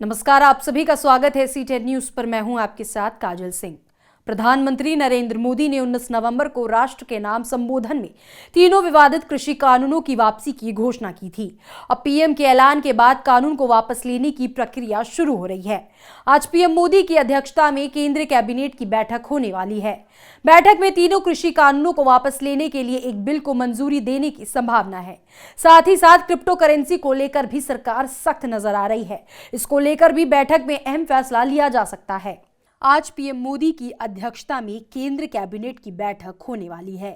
नमस्कार, आप सभी का स्वागत है सी10 न्यूज पर। मैं हूं आपके साथ काजल सिंह। प्रधानमंत्री नरेंद्र मोदी ने 19 नवंबर को राष्ट्र के नाम संबोधन में तीनों विवादित कृषि कानूनों की वापसी की घोषणा की थी। अब पीएम के ऐलान के बाद कानून को वापस लेने की प्रक्रिया शुरू हो रही है। आज पीएम मोदी की अध्यक्षता में केंद्रीय कैबिनेट की बैठक होने वाली है। बैठक में तीनों कृषि कानूनों को वापस लेने के लिए एक बिल को मंजूरी देने की संभावना है। साथ ही साथ क्रिप्टो करेंसी को लेकर भी सरकार सख्त नजर आ रही है। इसको लेकर भी बैठक में अहम फैसला लिया जा सकता है। आज पीएम मोदी की अध्यक्षता में केंद्र कैबिनेट की बैठक होने वाली है।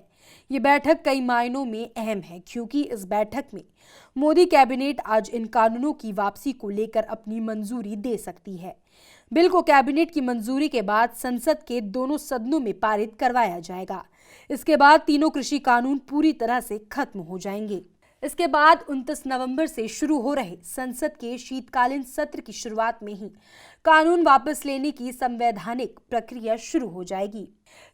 ये बैठक कई मायनों में अहम है, क्योंकि इस बैठक में मोदी कैबिनेट आज इन कानूनों की वापसी को लेकर अपनी मंजूरी दे सकती है। बिल को कैबिनेट की मंजूरी के बाद संसद के दोनों सदनों में पारित करवाया जाएगा। इसके बाद तीनों कृषि कानून पूरी तरह से खत्म हो जाएंगे। इसके बाद 29 नवंबर से शुरू हो रहे संसद के शीतकालीन सत्र की शुरुआत में ही कानून वापस लेने की संवैधानिक प्रक्रिया शुरू हो जाएगी।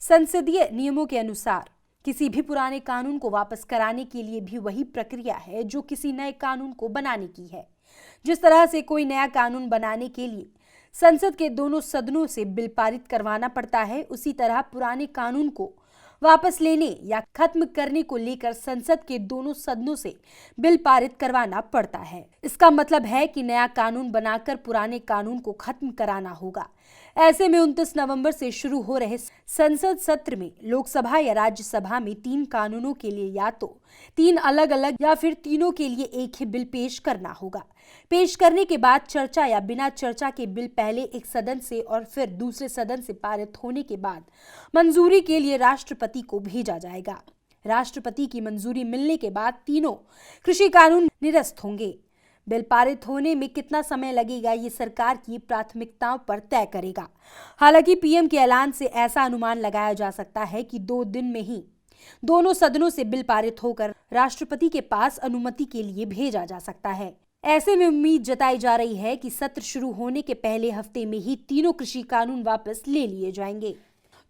संसदीय नियमों के अनुसार किसी भी पुराने कानून को वापस कराने के लिए भी वही प्रक्रिया है जो किसी नए कानून को बनाने की है। जिस तरह से कोई नया कानून बनाने के लिए संसद के दोनों सदनों से बिल पारित करवाना पड़ता है, उसी तरह पुराने कानून को वापस लेने या खत्म करने को लेकर संसद के दोनों सदनों से बिल पारित करवाना पड़ता है। इसका मतलब है कि नया कानून बनाकर पुराने कानून को खत्म कराना होगा। ऐसे में 29 नवंबर से शुरू हो रहे संसद सत्र में लोकसभा या राज्यसभा में 3 कानूनों के लिए या तो 3 अलग अलग या फिर तीनों के लिए एक ही बिल पेश करना होगा। पेश करने के बाद चर्चा या बिना चर्चा के बिल पहले एक सदन से और फिर दूसरे सदन से पारित होने के बाद मंजूरी के लिए राष्ट्रपति को भेजा जाएगा। राष्ट्रपति की मंजूरी मिलने के बाद तीनों कृषि कानून निरस्त होंगे। बिल पारित होने में कितना समय लगेगा, ये सरकार की प्राथमिकताओं पर तय करेगा। हालांकि पीएम के ऐलान से ऐसा अनुमान लगाया जा सकता है कि 2 दिन में ही दोनों सदनों से बिल पारित होकर राष्ट्रपति के पास अनुमति के लिए भेजा जा सकता है। ऐसे में उम्मीद जताई जा रही है कि सत्र शुरू होने के पहले हफ्ते में ही तीनों कृषि कानून वापस ले लिए जाएंगे।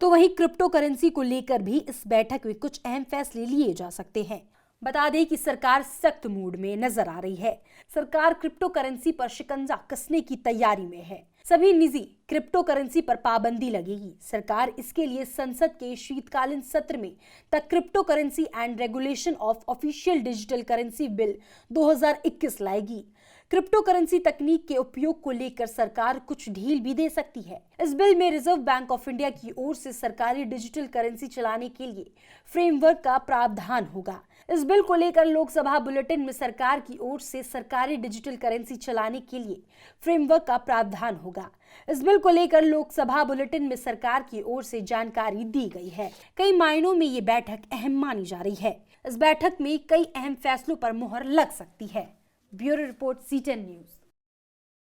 तो वहीं क्रिप्टो करेंसी को लेकर भी इस बैठक में कुछ अहम फैसले लिए जा सकते हैं। बता दें कि सरकार सख्त मूड में नजर आ रही है। सरकार क्रिप्टो करेंसी पर शिकंजा कसने की तैयारी में है। सभी निजी क्रिप्टो करेंसी पर पाबंदी लगेगी। सरकार इसके लिए संसद के शीतकालीन सत्र में the crypto currency and regulation of official digital currency bill 2021 लाएगी। क्रिप्टो करेंसी तकनीक के उपयोग को लेकर सरकार कुछ ढील भी दे सकती है। इस बिल में रिजर्व बैंक ऑफ इंडिया की ओर से सरकारी डिजिटल करेंसी चलाने के लिए फ्रेमवर्क का प्रावधान होगा। इस बिल को लेकर लोकसभा बुलेटिन में सरकार की ओर से सरकारी डिजिटल करेंसी चलाने के लिए फ्रेमवर्क का प्रावधान होगा। इस बिल को लेकर लोकसभा बुलेटिन में सरकार की ओर से जानकारी दी गई है। कई मायनों में ये बैठक अहम मानी जा रही है। इस बैठक में कई अहम फैसलों पर मुहर लग सकती है। Bureau report, C10 news.